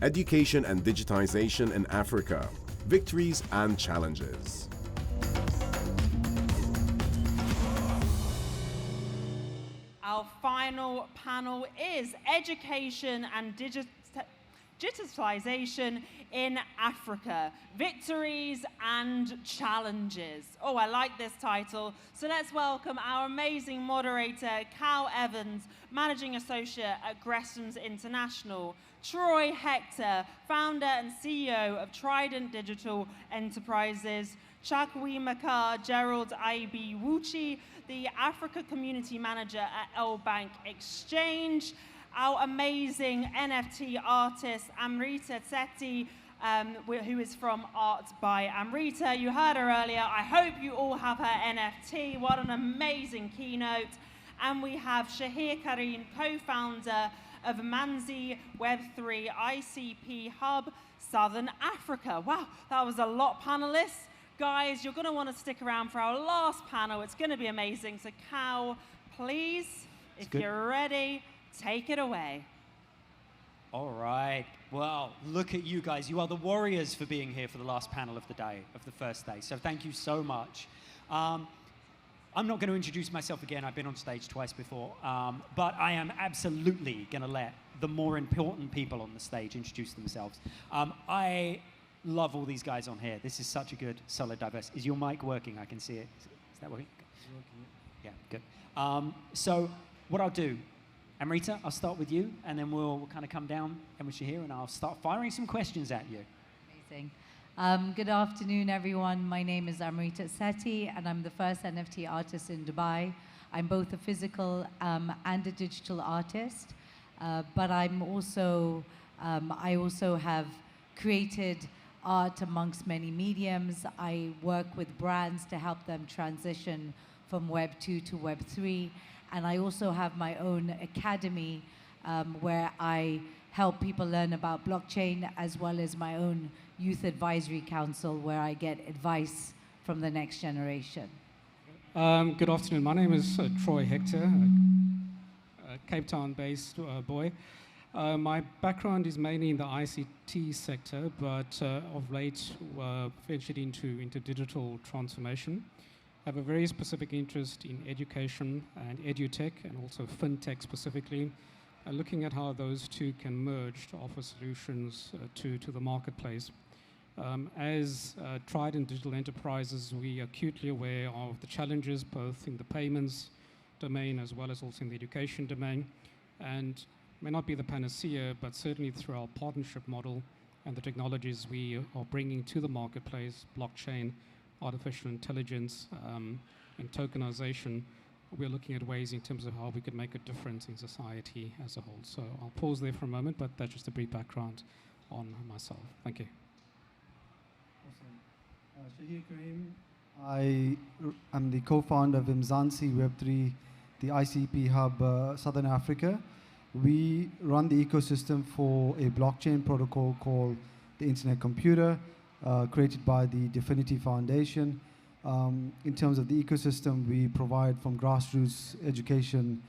Education and Digitization in Africa, Victories and Challenges. Our final panel is Education and Digitalization in Africa, Victories and Challenges. Oh, I like this title. So let's welcome our amazing moderator, Cal Evans, Managing Associate at Gresham's International, Troy Hector, Founder and CEO of Trident Digital Enterprises, Chakwemeka Gerald I.B. Wuchi, the Africa Community Manager at L Bank Exchange, our amazing NFT artist, Amrita Sethi, who is from Art by Amrita. You heard her earlier. I hope you all have her NFT. What an amazing keynote. And we have Shaheer Karrim, co-founder of Mzansi Web3 ICP.Hub, Southern Africa. Wow, that was a lot, panelists. Guys, you're going to want to stick around for our last panel. It's going to be amazing. So, Cal, please, if you're ready, take it away. All right. Well, look at you guys. You are the warriors for being here for the last panel of the day, of the first day. So thank you so much. I'm not going to introduce myself again. I've been on stage twice before. But I am absolutely going to let the more important people on the stage introduce themselves. I love all these guys on here. This is such a good, solid, diverse. Is your mic working? I can see it. Is that working? It's working. Yeah, good. So what I'll do, Amrita, I'll start with you, and then we'll kind of come down and with Shaheer, and I'll start firing some questions at you. Amazing. Good afternoon, everyone. My name is Amrita Sethi, and I'm the first NFT artist in Dubai. I'm both a physical and a digital artist, but I'm also, I also have created art amongst many mediums. I work with brands to help them transition from Web 2 to Web 3. And I also have my own academy where I help people learn about blockchain, as well as my own youth advisory council where I get advice from the next generation. Good afternoon. My name is Troy Hector, a Cape Town-based boy. My background is mainly in the ICT sector, but of late ventured into digital transformation. I have a very specific interest in education and edutech, and also fintech specifically, looking at how those two can merge to offer solutions to the marketplace. As Trident Digital Enterprises, we are acutely aware of the challenges both in the payments domain as well as also in the education domain, and may not be the panacea, but certainly through our partnership model and the technologies we are bringing to the marketplace, blockchain, artificial intelligence, and tokenization, we're looking at ways in terms of how we could make a difference in society as a whole. So I'll pause there for a moment, but that's just a brief background on myself. Thank you. Awesome. Shaheer Karrim. I am the co-founder of Mzansi Web3, the ICP.Hub Southern Africa. We run the ecosystem for a blockchain protocol called the Internet Computer, created by the Definity Foundation. In terms of the ecosystem, we provide from grassroots education,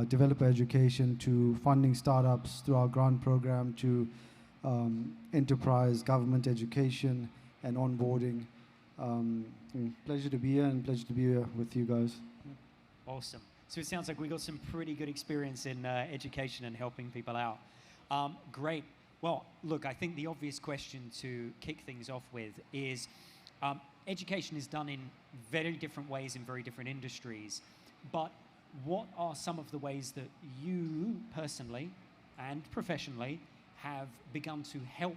developer education, to funding startups through our grant program, to enterprise, government education, and onboarding. Pleasure to be here, and pleasure to be here with you guys. Awesome. So it sounds like we got some pretty good experience in education and helping people out. Great. Well, look, I think the obvious question to kick things off with is education is done in very different ways in very different industries, but what are some of the ways that you personally and professionally have begun to help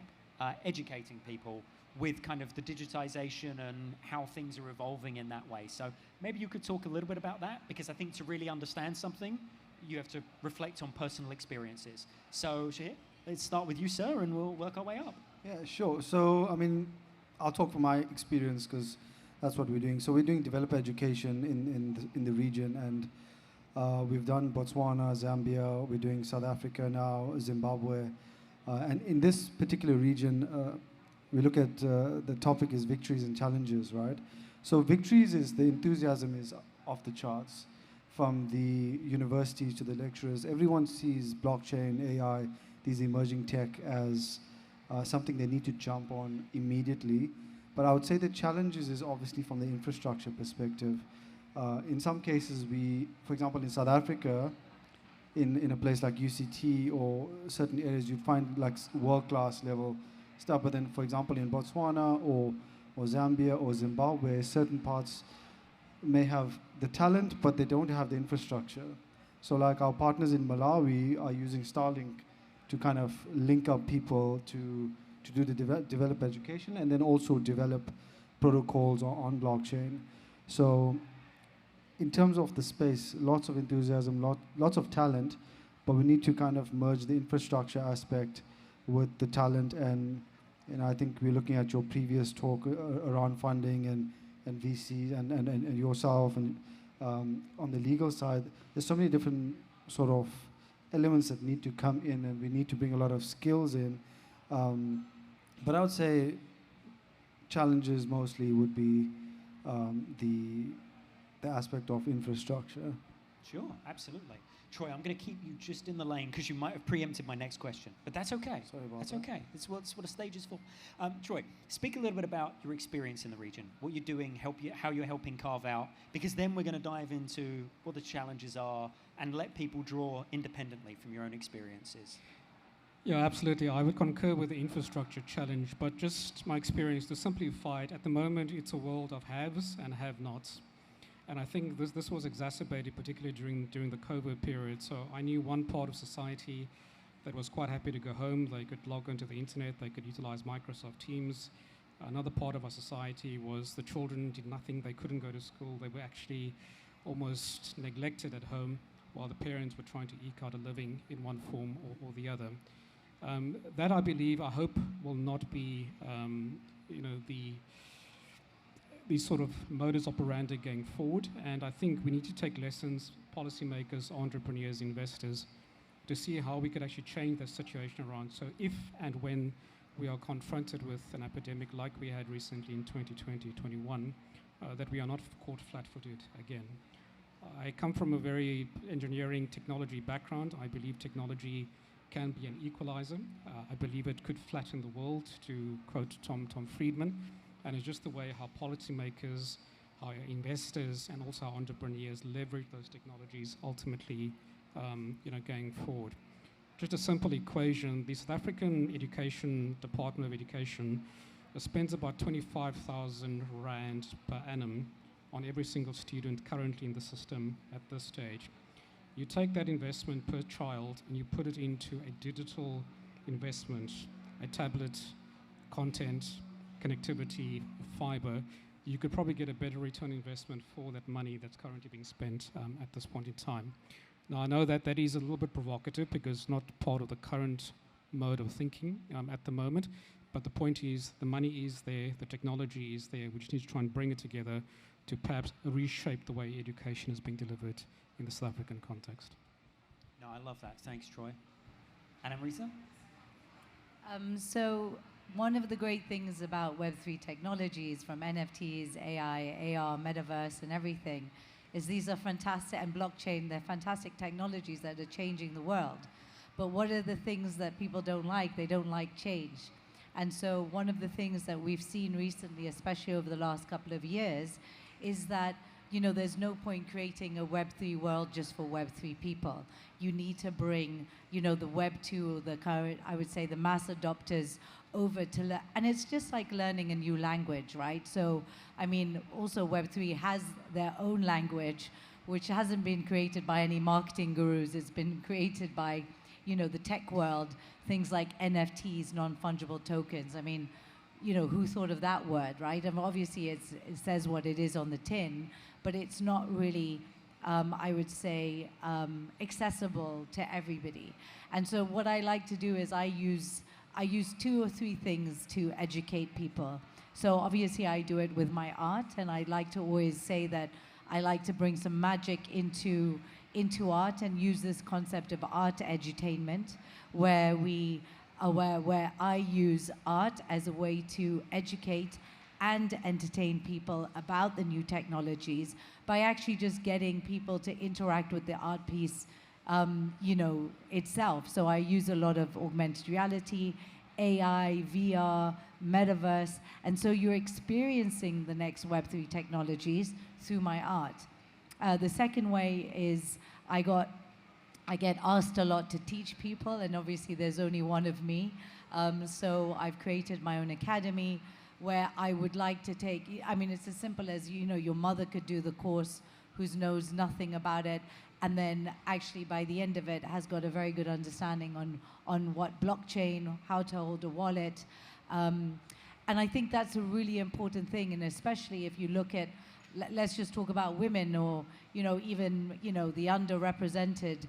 educating people with kind of the digitization and how things are evolving in that way? So maybe you could talk a little bit about that, because I think to really understand something, you have to reflect on personal experiences. So Shaheer, let's start with you, sir, and we'll work our way up. Yeah, sure. So, I mean, I'll talk from my experience, because that's what we're doing. So we're doing developer education in the region, and we've done Botswana, Zambia, we're doing South Africa now, Zimbabwe. And in this particular region, we look at the topic is victories and challenges, right? So victories is the enthusiasm is off the charts. From the universities to the lecturers, everyone sees blockchain, AI these emerging tech as something they need to jump on immediately. But I would say the challenges is obviously from the infrastructure perspective. In some cases, for example, in South Africa, in a place like UCT or certain areas, you'd find like world-class level stuff. But then, for example, in Botswana or Zambia or Zimbabwe, certain parts may have the talent, but they don't have the infrastructure. So like our partners in Malawi are using Starlink to kind of link up people to do the develop education and then also develop protocols on blockchain. So in terms of the space, lots of enthusiasm, lots of talent, but we need to kind of merge the infrastructure aspect with the talent. And I think we're looking at your previous talk around funding and VCs and yourself and on the legal side. There's so many different sort of elements that need to come in, and we need to bring a lot of skills in. But I would say challenges mostly would be the aspect of infrastructure. Sure, absolutely. Troy, I'm going to keep you just in the lane because you might have preempted my next question, but that's okay. Sorry about that's that. okay. That's what a stage is for. Troy, speak a little bit about your experience in the region, what you're doing, how you're helping carve out, because then we're going to dive into what the challenges are and let people draw independently from your own experiences. Yeah, absolutely. I would concur with the infrastructure challenge, but just my experience to simplify it, at the moment it's a world of haves and have-nots. And I think this was exacerbated particularly during the COVID period. So I knew one part of society that was quite happy to go home. They could log onto the internet, they could utilize Microsoft Teams. Another part of our society was the children did nothing, they couldn't go to school, they were actually almost neglected at home while the parents were trying to eke out a living in one form or the other. That I believe, I hope, will not be the sort of modus operandi going forward. And I think we need to take lessons, policymakers, entrepreneurs, investors, to see how we could actually change that situation around. So if and when we are confronted with an epidemic like we had recently in 2020-21, that we are not caught flat-footed again. I come from a very engineering technology background. I believe technology can be an equalizer. I believe it could flatten the world, to quote Tom Friedman. And it's just the way how policymakers, our investors, and also our entrepreneurs leverage those technologies ultimately, going forward. Just a simple equation: the South African Department of Education spends about 25,000 rand per annum on every single student currently in the system at this stage. You take that investment per child and you put it into a digital investment, a tablet, content, connectivity, fiber, you could probably get a better return investment for that money that's currently being spent at this point in time. Now, I know that is a little bit provocative because it's not part of the current mode of thinking at the moment, but the point is the money is there, the technology is there. We just need to try and bring it together to perhaps reshape the way education is being delivered in the South African context. No, I love that. Thanks, Troy. And Amrita? So one of the great things about Web3 technologies, from NFTs, AI, AR, metaverse, and everything, is these are fantastic, and blockchain, they're fantastic technologies that are changing the world. But what are the things that people don't like? They don't like change. And so one of the things that we've seen recently, especially over the last couple of years, is that there's no point creating a Web3 world just for Web3 people. You need to bring, the Web2, the current, I would say, the mass adopters over to learn. And it's just like learning a new language, right? So, also Web3 has their own language, which hasn't been created by any marketing gurus. It's been created by, the tech world, things like NFTs, non-fungible tokens. Who thought of that word, right? Obviously it says what it is on the tin, but it's not really, I would say, accessible to everybody. And so what I like to do is I use 2 or 3 things to educate people. So obviously I do it with my art, and I like to always say that I like to bring some magic into art and use this concept of art edutainment, where I use art as a way to educate and entertain people about the new technologies by actually just getting people to interact with the art piece itself. So I use a lot of augmented reality, AI, VR, metaverse, and so you're experiencing the next Web3 technologies through my art. The second way is I get asked a lot to teach people, and obviously there's only one of me. So I've created my own academy where I would like to take, I mean, it's as simple as, your mother could do the course who knows nothing about it, and then actually by the end of it has got a very good understanding on what blockchain, how to hold a wallet. And I think that's a really important thing, and especially if you look at, let's just talk about women or, even, the underrepresented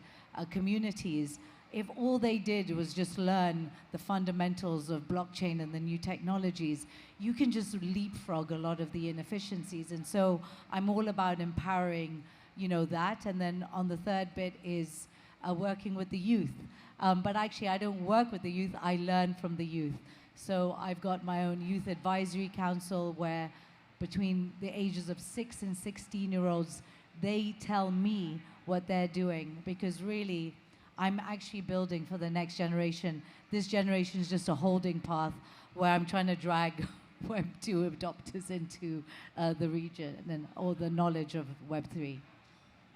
communities. If all they did was just learn the fundamentals of blockchain and the new technologies, you can just leapfrog a lot of the inefficiencies. And so I'm all about empowering, that. And then on the third bit is working with the youth. But actually, I don't work with the youth, I learn from the youth. So I've got my own youth advisory council where between the ages of 6 and 16-year-olds, they tell me what they're doing, because really, I'm actually building for the next generation. This generation is just a holding path where I'm trying to drag Web2 adopters into the region or the knowledge of Web3.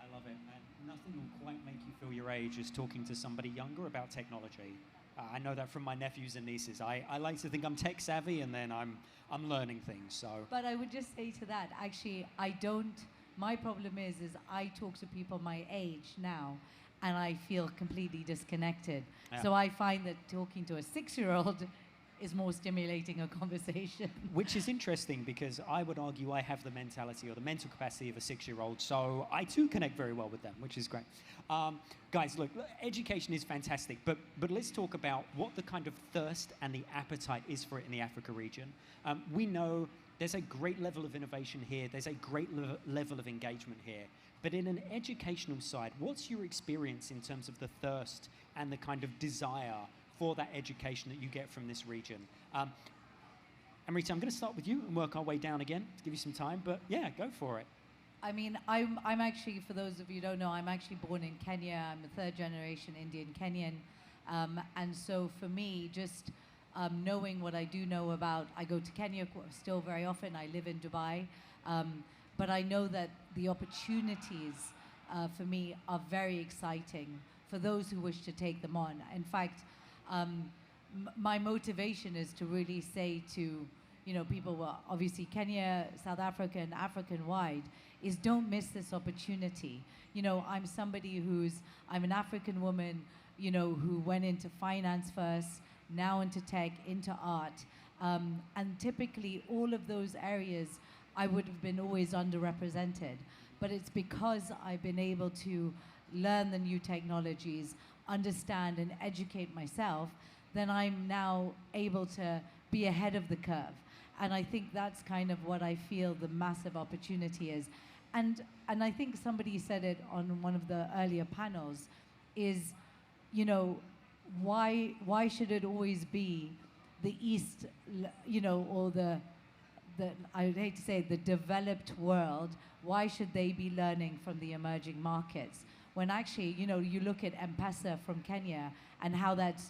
I love it, and nothing will quite make you feel your age as talking to somebody younger about technology. I know that from my nephews and nieces. I like to think I'm tech savvy, and then I'm learning things. So. But I would just say to that, actually, I don't. My problem is I talk to people my age now, and I feel completely disconnected. Yeah. So I find that talking to a 6-year-old is more stimulating a conversation. Which is interesting, because I would argue I have the mentality or the mental capacity of a 6-year-old, so I too connect very well with them, which is great. Guys, look, education is fantastic, but let's talk about what the kind of thirst and the appetite is for it in the Africa region. We know there's a great level of innovation here, there's a great level of engagement here, but in an educational side, what's your experience in terms of the thirst and the kind of desire for that education that you get from this region? Amrita, I'm going to start with you and work our way down again to give you some time, but yeah, go for it. I mean, I'm actually, for those of you who don't know, I'm actually born in Kenya. I'm a third generation Indian Kenyan. And so for me, just knowing what I do know about, I go to Kenya still very often, I live in Dubai, but I know that the opportunities for me are very exciting for those who wish to take them on. In fact, my motivation is to really say to people, well, obviously Kenya, South Africa, and African-wide, is don't miss this opportunity. I'm somebody I'm an African woman, who went into finance first, now into tech, into art. And typically all of those areas I would have been always underrepresented. But it's because I've been able to learn the new technologies, understand and educate myself, then I'm now able to be ahead of the curve. And I think that's kind of what I feel the massive opportunity is. And I think somebody said it on one of the earlier panels, is, why should it always be the East, or the I would hate to say the developed world, why should they be learning from the emerging markets? When actually, you look at M-Pesa from Kenya and how that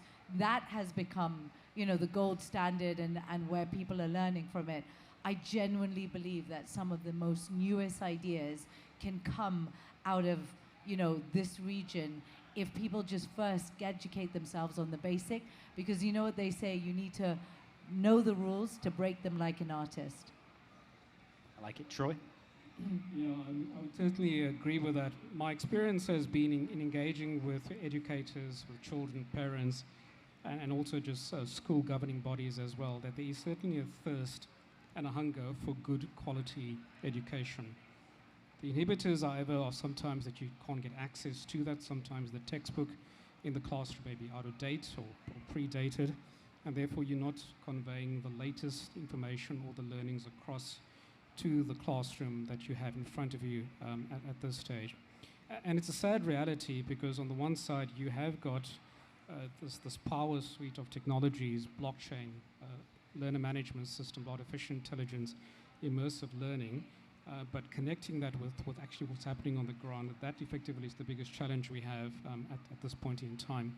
has become, the gold standard and where people are learning from it. I genuinely believe that some of the most newest ideas can come out of, this region if people just first educate themselves on the basic, because you know what they say, you need to know the rules to break them like an artist. I like it. Troy? Yeah, I would certainly agree with that. My experience has been in engaging with educators, with children, parents, and also just school governing bodies as well, that there is certainly a thirst and a hunger for good quality education. The inhibitors, however, are sometimes that you can't get access to that. Sometimes the textbook in the classroom may be out of date or predated, and therefore you're not conveying the latest information or the learnings across to the classroom that you have in front of you at this stage. And it's a sad reality, because on the one side you have got this power suite of technologies, blockchain, learner management system, artificial intelligence, immersive learning, but connecting that with actually what's happening on the ground, that effectively is the biggest challenge we have at this point in time.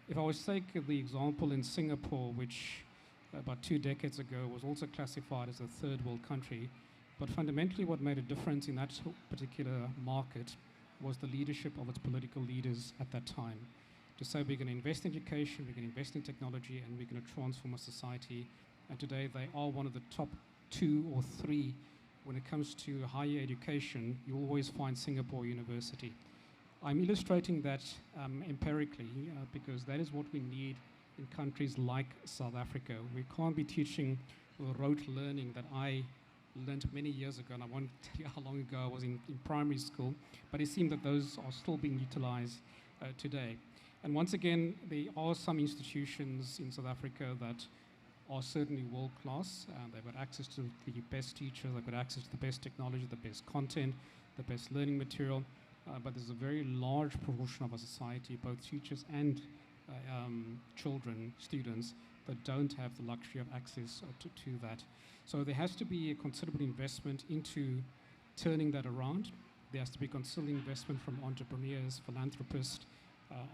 If I was to take the example in Singapore, which about 2 decades ago was also classified as a third world country, but fundamentally what made a difference in that particular market was the leadership of its political leaders at that time. To say we're going to invest in education, we're going to invest in technology, and we're going to transform a society. And today they are one of the top 2 or 3 when it comes to higher education. You always find Singapore University. I'm illustrating that empirically because that is what we need in countries like South Africa. We can't be teaching rote learning that I learned many years ago, and I won't tell you how long ago I was in primary school, but it seems that those are still being utilized today. And once again, there are some institutions in South Africa that are certainly world-class. They've got access to the best teachers, they've got access to the best technology, the best content, the best learning material, but there's a very large proportion of our society, both teachers and children, students, that don't have the luxury of access to that. So there has to be a considerable investment into turning that around. There has to be considerable investment from entrepreneurs, philanthropists,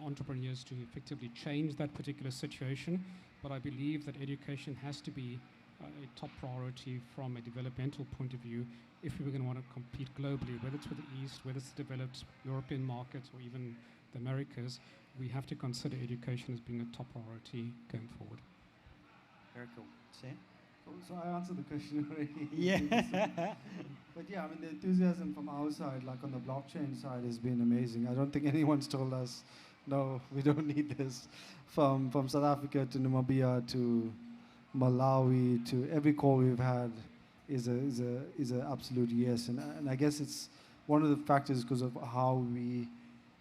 entrepreneurs to effectively change that particular situation. But I believe that education has to be a top priority from a developmental point of view if we were going to want to compete globally, whether it's with the East, whether it's the developed European markets or even the Americas. We have to consider education as being a top priority going forward. Very cool. Sam? So I answered the question already. Yeah. But yeah, I mean, the enthusiasm from our side, like on the blockchain side, has been amazing. I don't think anyone's told us, no, we don't need this. From South Africa to Namibia to Malawi to every call we've had is a absolute yes. And I guess it's one of the factors because of how we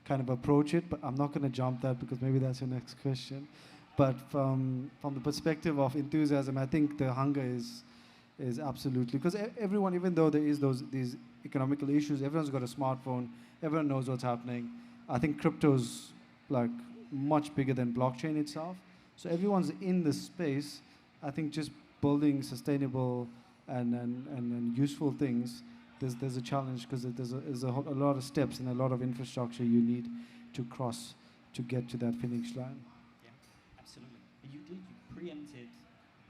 kind of approach it. But I'm not going to jump that because maybe that's your next question. But from the perspective of enthusiasm, I think the hunger is absolutely, because everyone, even though there is these economical issues, everyone's got a smartphone, everyone knows what's happening. I think crypto's like much bigger than blockchain itself. So everyone's in this space. I think just building sustainable and useful things, there's a challenge because there's a lot of steps and a lot of infrastructure you need to cross to get to that finish line. Absolutely. You preempted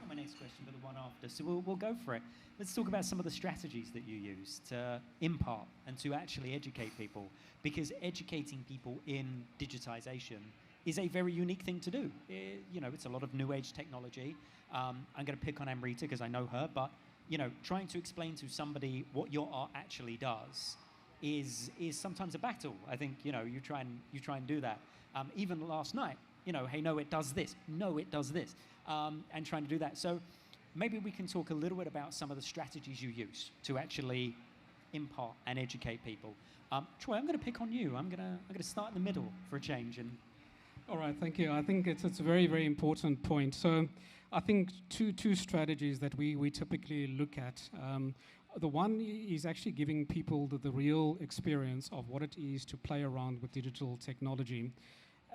not my next question, but the one after. So we'll go for it. Let's talk about some of the strategies that you use to impart and to actually educate people, because educating people in digitization is a very unique thing to do. It's a lot of new age technology. I'm going to pick on Amrita because I know her, but trying to explain to somebody what your art actually does is sometimes a battle. I think you try and do that. Even last night, hey, no, it does this. No, it does this. And trying to do that. So maybe we can talk a little bit about some of the strategies you use to actually impart and educate people. Troy, I'm going to pick on you. I'm going to start in the middle for a change. And all right, thank you. I think it's a very, very important point. So I think two strategies that we typically look at. The one is actually giving people the real experience of what it is to play around with digital technology.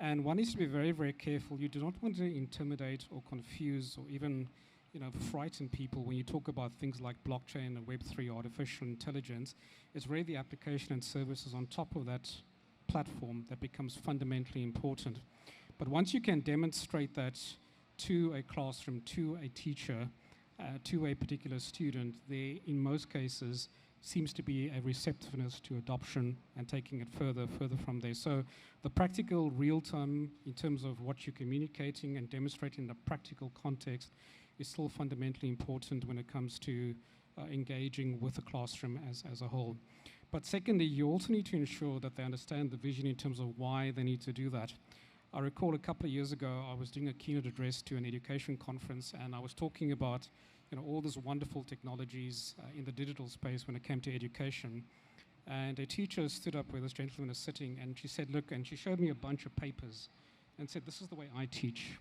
And one needs to be very, very careful. You do not want to intimidate or confuse or even frighten people when you talk about things like blockchain and Web3, artificial intelligence. It's really the application and services on top of that platform that becomes fundamentally important. But once you can demonstrate that to a classroom, to a teacher, to a particular student, there in most cases seems to be a receptiveness to adoption and taking it further from there. So the practical real-time in terms of what you're communicating and demonstrating the practical context is still fundamentally important when it comes to engaging with the classroom as a whole. But secondly, you also need to ensure that they understand the vision in terms of why they need to do that. I recall a couple of years ago, I was doing a keynote address to an education conference, and I was talking about all these wonderful technologies in the digital space when it came to education. And a teacher stood up where this gentleman is sitting, and she said, look, and she showed me a bunch of papers and said, this is the way I teach.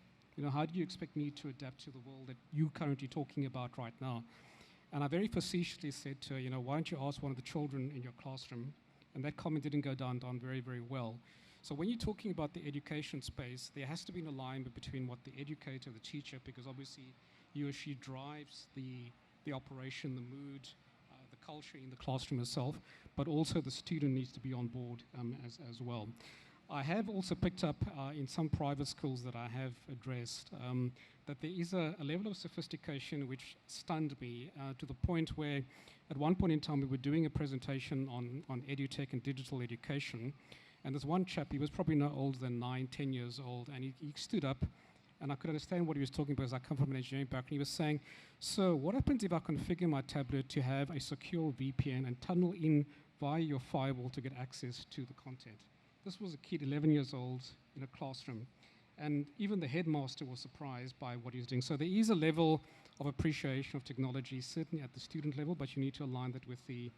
How do you expect me to adapt to the world that you're currently talking about right now? And I very facetiously said to her, why don't you ask one of the children in your classroom? And that comment didn't go down very, very well. So when you're talking about the education space, there has to be an alignment between what the educator, the teacher, because obviously he or she drives the operation, the mood, the culture in the classroom itself, but also the student needs to be on board as well. I have also picked up in some private schools that I have addressed that there is a level of sophistication which stunned me to the point where at one point in time we were doing a presentation on edutech and digital education, and there's one chap, he was probably no older than 9, 10 years old, and he stood up, and I could understand what he was talking about because I come from an engineering background. He was saying, so what happens if I configure my tablet to have a secure VPN and tunnel in via your firewall to get access to the content? This was a kid, 11 years old, in a classroom. And even the headmaster was surprised by what he was doing. So there is a level of appreciation of technology, certainly at the student level, but you need to align that with the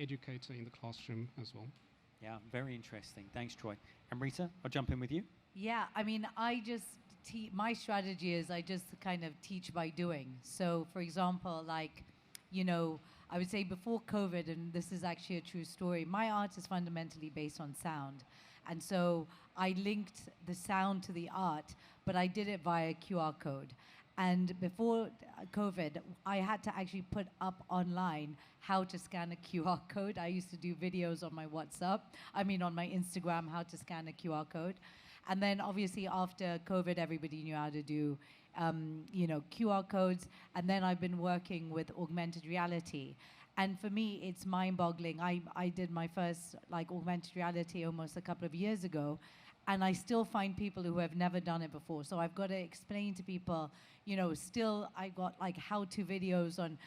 educator in the classroom as well. Yeah, very interesting. Thanks, Troy. Amrita, I'll jump in with you. Yeah, I mean, my strategy is I just kind of teach by doing. So, for example, like, you know, I would say before COVID, and this is actually a true story, my art is fundamentally based on sound. And so I linked the sound to the art, but I did it via QR code. And before COVID, I had to actually put up online how to scan a QR code. I used to do videos on my WhatsApp, on my Instagram, how to scan a QR code. And then obviously after COVID, everybody knew how to do QR codes. And then I've been working with augmented reality. And for me, it's mind-boggling. I did my first augmented reality almost a couple of years ago, and I still find people who have never done it before. So I've got to explain to people, still I got how-to videos on,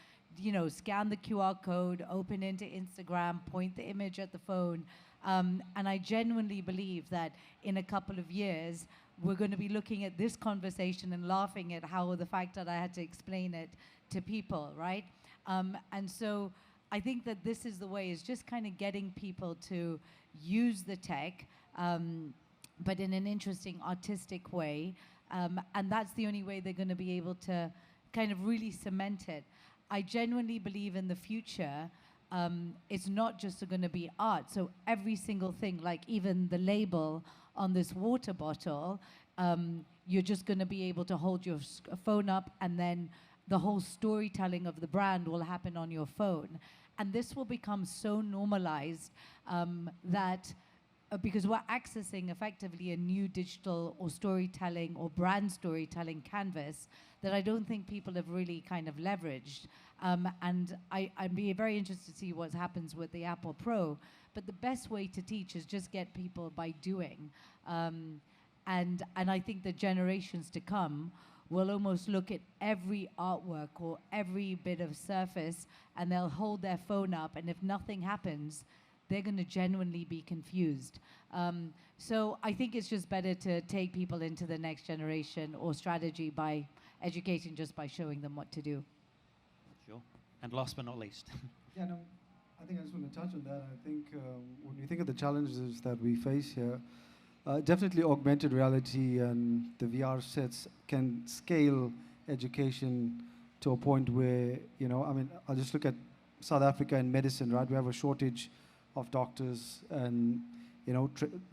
scan the QR code, open into Instagram, point the image at the phone. And I genuinely believe that in a couple of years, we're going to be looking at this conversation and laughing at how the fact that I had to explain it to people, right? And so I think that this is the way, is just kind of getting people to use the tech, but in an interesting, artistic way. And that's the only way they're going to be able to kind of really cement it. I genuinely believe in the future, it's not just going to be art. So every single thing, like even the label on this water bottle, you're just going to be able to hold your phone up, and then the whole storytelling of the brand will happen on your phone. And this will become so normalized that because we're accessing effectively a new digital or storytelling or brand storytelling canvas that I don't think people have really kind of leveraged. And I'd be very interested to see what happens with the Apple Pro. But the best way to teach is just get people by doing. And I think the generations to come will almost look at every artwork or every bit of surface, and they'll hold their phone up, and if nothing happens, they're going to genuinely be confused. So I think it's just better to take people into the next generation or strategy by educating, just by showing them what to do. Sure. And last but not least. Yeah, no, I think I just want to touch on that. I think when we think of the challenges that we face here, definitely augmented reality and the VR sets can scale education to a point where, I'll just look at South Africa in medicine, right? We have a shortage of doctors, and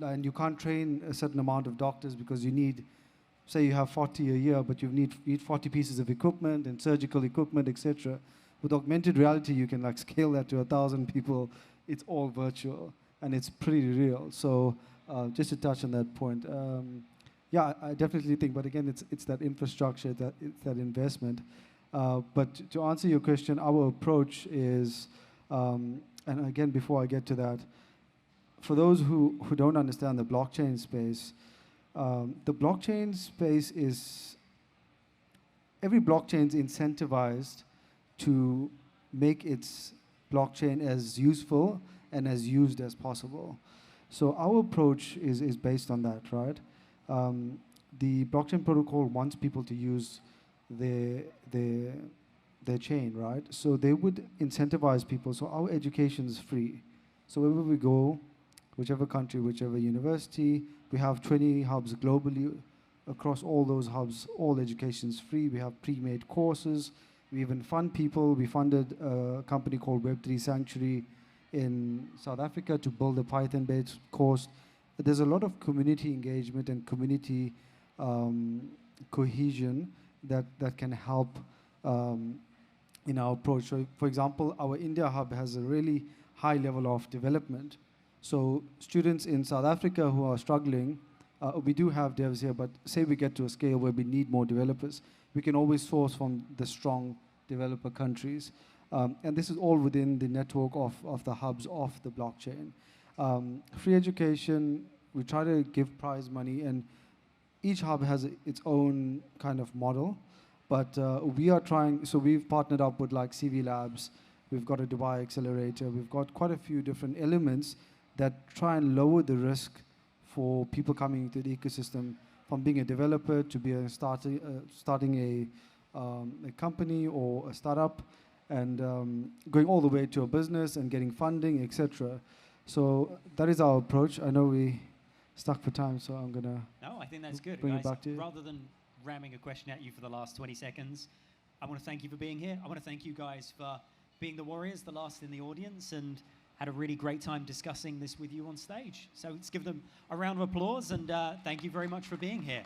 and you can't train a certain amount of doctors because you need, say you have 40 a year, but you need 40 pieces of equipment and surgical equipment, etc. With augmented reality, you can scale that to 1,000 people. It's all virtual, and it's pretty real. So just to touch on that point, yeah, I definitely think, but again, it's that infrastructure, it's that investment. But to answer your question, our approach is, and again, before I get to that, for those who don't understand the blockchain space, every blockchain is incentivized to make its blockchain as useful and as used as possible. So our approach is based on that, right? The blockchain protocol wants people to use their chain, right? So they would incentivize people. So our education is free. So wherever we go, whichever country, whichever university, we have 20 hubs globally. Across all those hubs, all education is free. We have pre-made courses. We even fund people. We funded a company called Web3 Sanctuary in South Africa to build a Python-based course. There's a lot of community engagement and community cohesion that can help in our approach. So, for example, our India hub has a really high level of development. So students in South Africa who are struggling, we do have devs here, but say we get to a scale where we need more developers, we can always source from the strong developer countries. And this is all within the network of the hubs of the blockchain. Free education, we try to give prize money, and each hub has its own kind of model. But we are trying, so we've partnered up with like CV Labs, we've got a Dubai accelerator, we've got quite a few different elements that try and lower the risk for people coming into the ecosystem, from being a developer to be starting a company or a startup, and going all the way to a business and getting funding, etc. So that is our approach. I know we stuck for time, so I'm gonna. No, I think that's good. Bring Guys, it back to you. Rather than ramming a question at you for the last 20 seconds, I want to thank you for being here. I want to thank you guys for being the warriors, the last in the audience, and had a really great time discussing this with you on stage. So let's give them a round of applause, and thank you very much for being here.